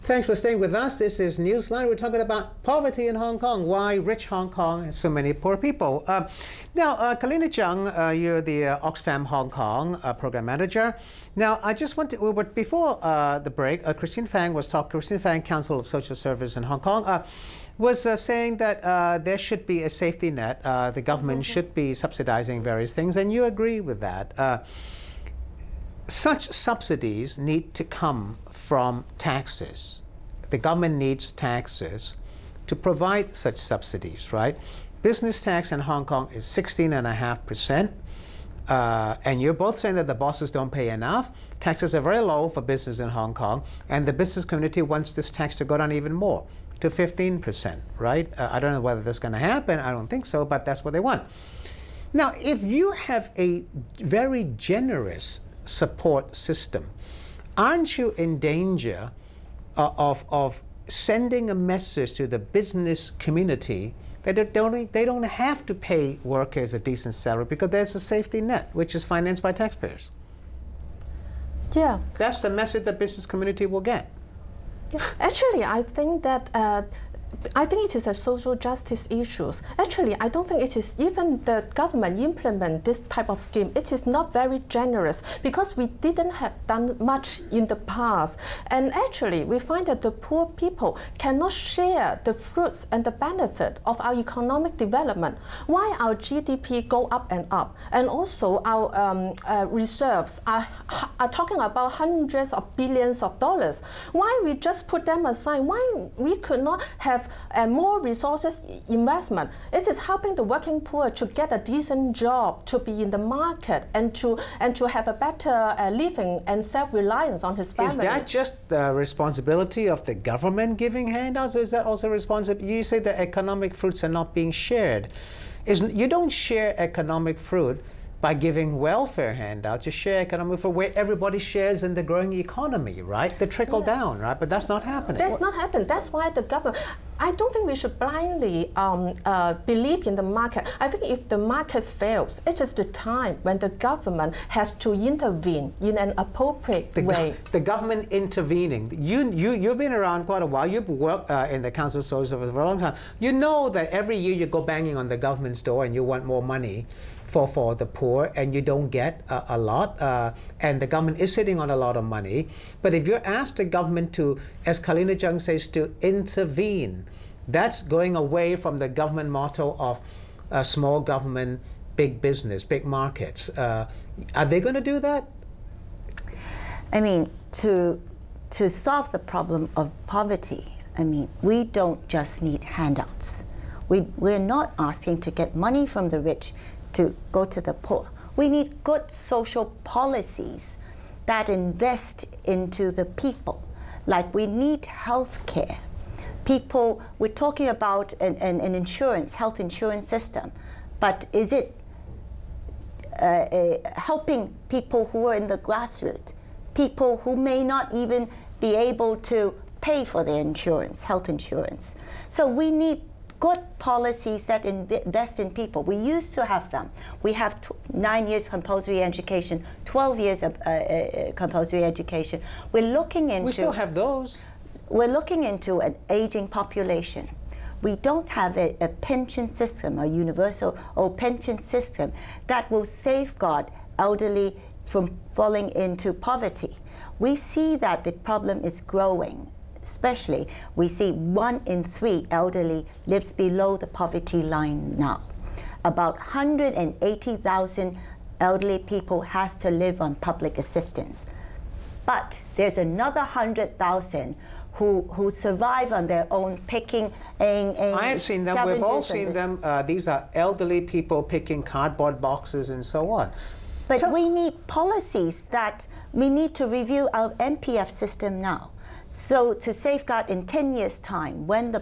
Thanks for staying with us. This is Newsline. We're talking about poverty in Hong Kong, why rich Hong Kong has so many poor people. Now, Kalina Chung, you're the Oxfam Hong Kong program manager. Now, I just want to, before the break, Christine Fang was talking, Christine Fang, Council of Social Service in Hong Kong, was saying that there should be a safety net. The government should be subsidizing various things, and you agree with that. Such subsidies need to come from taxes. The government needs taxes to provide such subsidies, right? Business tax in Hong Kong is 16.5%. And you're both saying that the bosses don't pay enough. Taxes are very low for business in Hong Kong, and the business community wants this tax to go down even more, to 15%, right? I don't know whether that's going to happen. I don't think so, but that's what they want. Now, if you have a very generous support system, aren't you in danger of sending a message to the business community that they don't have to pay workers a decent salary because there's a safety net, which is financed by taxpayers? Yeah. That's the message the business community will get. Yeah. Actually, I think that it is a social justice issue. Actually, I don't think it is even the government implement this type of scheme. It is not very generous because we didn't have done much in the past. And actually, we find that the poor people cannot share the fruits and the benefit of our economic development. Why our GDP go up, and also our reserves are talking about hundreds of billions of dollars. Why we just put them aside? Why we could not have more resources investment? It is helping the working poor to get a decent job, to be in the market, and to have a better living and self-reliance on his family. Is that just the responsibility of the government giving handouts, or is that also responsibility? You say the economic fruits are not being shared. You don't share economic fruit by giving welfare handouts. You share economic fruit where everybody shares in the growing economy, right? The trickle down, right? But that's not happening. That's not happening. That's why the government, I don't think we should blindly believe in the market. I think if the market fails, it is the time when the government has to intervene in an appropriate way. The government intervening. You've been around quite a while. You've worked in the Council of Social Service for a long time. You know that every year you go banging on the government's door and you want more money for the poor, and you don't get a lot, and the government is sitting on a lot of money. But if you're asked the government to, as Kalina Chung says, to intervene, that's going away from the government motto of small government, big business, big markets. Are they going to do that? I mean, to solve the problem of poverty, I mean, we don't just need handouts. We're not asking to get money from the rich to go to the poor. We need good social policies that invest into the people. Like we need health care. People, we're talking about an insurance, health insurance system, but is it helping people who are in the grassroots, people who may not even be able to pay for their insurance, health insurance? So we need good policies that invest in people. We used to have them. We have 9 years compulsory education, 12 years of compulsory education. We're looking into... We still have those. We're looking into an aging population. We don't have a pension system, a universal or pension system that will safeguard elderly from falling into poverty. We see that the problem is growing. Especially, we see 1 in 3 elderly lives below the poverty line now. About 180,000 elderly people has to live on public assistance. But there's another 100,000 who survive on their own, picking and I have seen them. We've all seen them. These are elderly people picking cardboard boxes and so on. But we need policies that we need to review our MPF system now. So to safeguard in 10 years' time, when the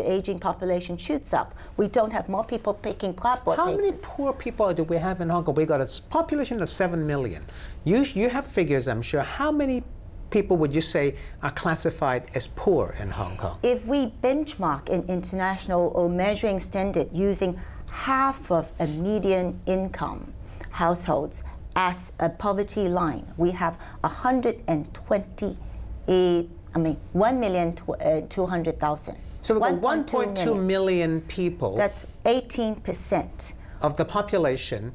aging population shoots up, we don't have more people picking cardboard papers. How many poor people do we have in Hong Kong? We got a population of 7 million. You have figures, I'm sure. How many people would you say are classified as poor in Hong Kong? If we benchmark in international or measuring standard using half of a median income households as a poverty line, we have 120 I mean, 1,200,000. So we've got 1.2 million people. That's 18% of the population.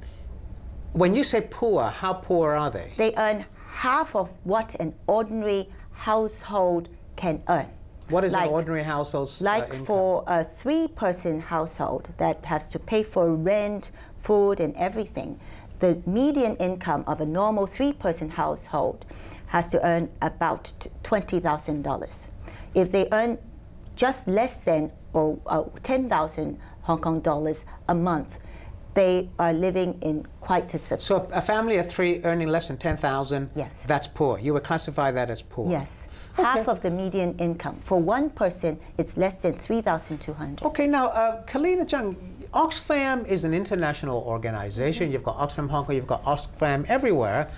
When you say poor, how poor are they? They earn half of what an ordinary household can earn. What is an ordinary household's income? For a 3-person household that has to pay for rent, food, and everything, the median income of a normal 3-person household has to earn about $20,000. If they earn just less than 10,000 Hong Kong dollars a month, they are living in quite a substantial. So a family of 3 earning less than 10,000, yes, that's poor. You would classify that as poor? Yes. Okay. Half of the median income. For one person, it's less than 3,200. Okay, now, Kalina Chung, Oxfam is an international organization. You've got Oxfam Hong Kong, you've got Oxfam everywhere.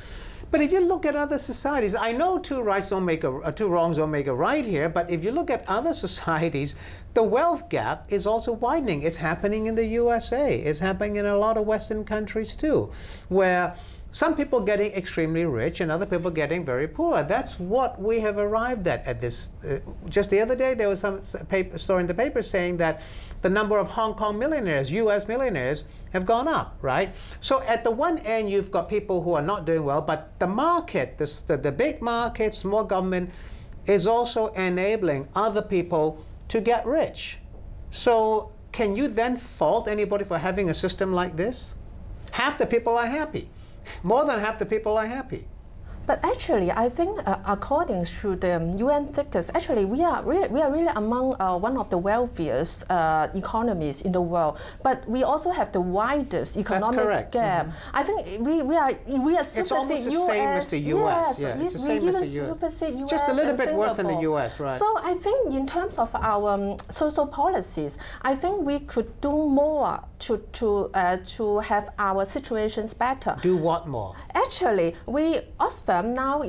But if you look at other societies, I know two wrongs don't make a right here, but if you look at other societies, the wealth gap is also widening. It's happening in the USA. It's happening in a lot of Western countries too, where some people getting extremely rich and other people getting very poor. That's what we have arrived at this. Just the other day, there was some story in the paper saying that the number of Hong Kong millionaires, US millionaires, have gone up, right? So at the one end, you've got people who are not doing well, but the market, the big market, small government, is also enabling other people to get rich. So can you then fault anybody for having a system like this? Half the people are happy. More than half the people are happy. But actually, I think according to the UN figures, actually we are really among one of the wealthiest economies in the world. But we also have the widest economic gap. Mm-hmm. I think we are supersede US. It's almost the same as the US. Yes, yeah, it's the same as the US. Just a little bit worse than the US, right? So I think in terms of our social policies, I think we could do more to have our situations better. Do what more? Actually, Oxfam now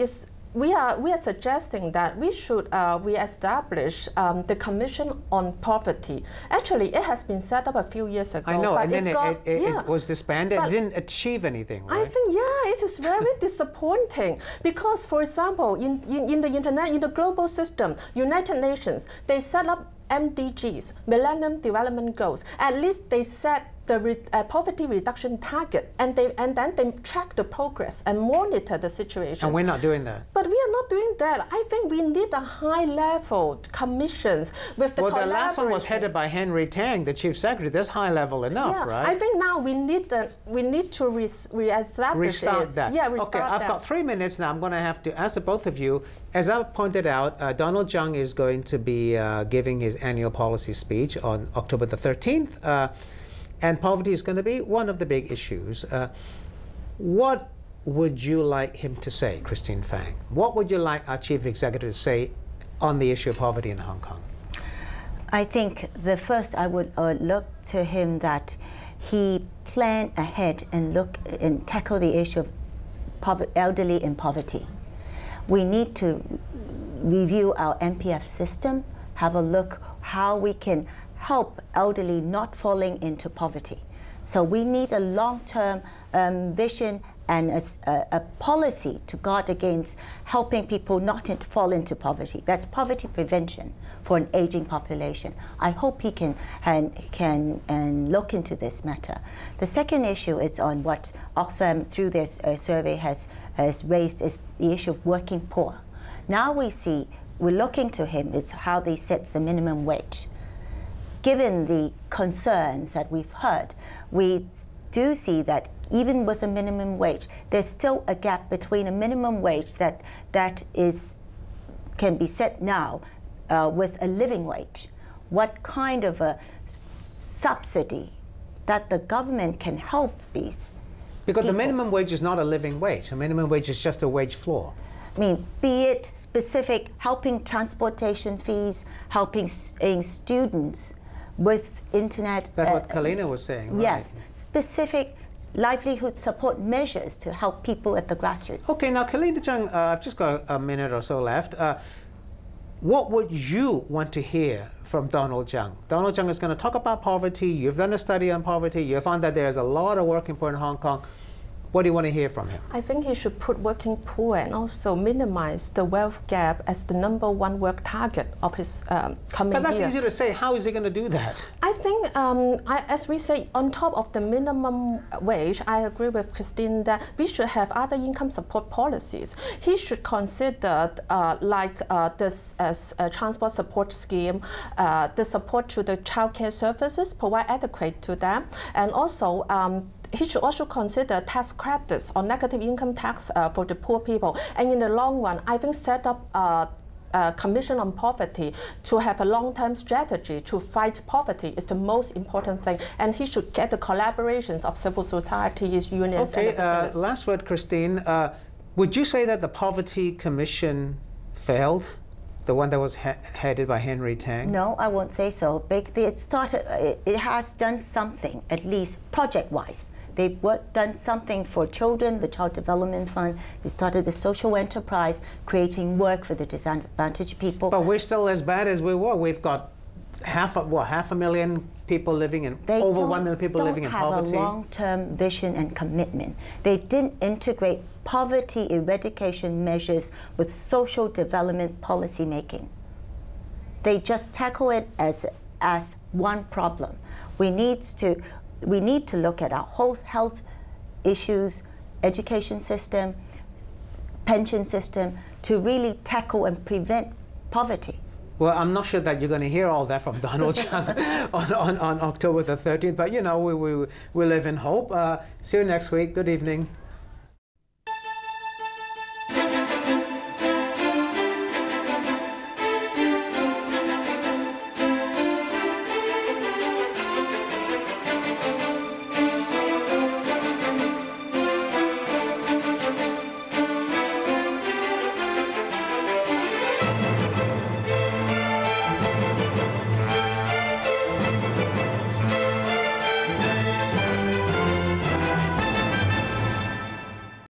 we are suggesting that we should re-establish the Commission on Poverty. Actually, it has been set up a few years ago. I know, but and then it was disbanded. It didn't achieve anything, right? I think, yeah, it is very disappointing because, for example, in the global system, United Nations, they set up MDGs, Millennium Development Goals. At least they set the poverty reduction target, and then they track the progress and monitor the situation. And we're not doing that. But we are not doing that. I think we need a high-level commissions with the collaboration. Well, the last one was headed by Henry Tang, the chief secretary. That's high-level enough, right? I think now we need to re-establish restart that. Yeah, restart that. Okay, I've got 3 minutes now. I'm going to have to ask the both of you. As I pointed out, Donald Tsang is going to be giving his annual policy speech on October the 13th. And poverty is going to be one of the big issues. What would you like him to say, Christine Fang? What would you like our chief executive to say on the issue of poverty in Hong Kong? I think the first I would look to him that he plan ahead and look and tackle the issue of elderly in poverty. We need to review our MPF system, have a look how we can help elderly not falling into poverty. So we need a long-term vision and a policy to guard against helping people not to fall into poverty. That's poverty prevention for an aging population. I hope he can look into this matter. The second issue is on what Oxfam through this survey has raised is the issue of working poor. Now we're looking to him, it's how they set the minimum wage. Given the concerns that we've heard, we do see that even with a minimum wage, there's still a gap between a minimum wage that can be set now with a living wage. What kind of a subsidy that the government can help these Because people? the minimum wage is not a living wage. A minimum wage is just a wage floor. I mean, be it specific, helping transportation fees, helping students with internet. That's what Kalina was saying, right? Yes, specific livelihood support measures to help people at the grassroots. Okay, now Kalina Chung, I've just got a minute or so left. What would you want to hear from Donald Tsang? Donald Tsang is going to talk about poverty. You've done a study on poverty. You found that there's a lot of working poor in Hong Kong. What do you want to hear from him? I think he should put working poor and also minimize the wealth gap as the #1 work target of his coming year. But that's easy to say. How is he going to do that? I think, as we say, on top of the minimum wage, I agree with Christine that we should have other income support policies. He should consider this as a transport support scheme, the support to the childcare services, provide adequate to them, and also he should also consider tax credits or negative income tax for the poor people. And in the long run, I think set up a Commission on Poverty to have a long-term strategy to fight poverty is the most important thing. And he should get the collaborations of civil societies, unions, okay, and last word, Christine. Would you say that the Poverty Commission failed? The one that was headed by Henry Tang? No, I won't say so. It has done something, at least project-wise. They've done something for children, the Child Development Fund. They started the social enterprise, creating work for the disadvantaged people. But we're still as bad as we were. We've got half a million people living in, over 1 million people living in poverty. They don't have a long-term vision and commitment. They didn't integrate poverty eradication measures with social development policy making. They just tackle it as one problem. We need to look at our whole health issues, education system, pension system, to really tackle and prevent poverty. Well, I'm not sure that you're going to hear all that from Donald Trump on October the 13th, but you know, we live in hope. See you next week. Good evening.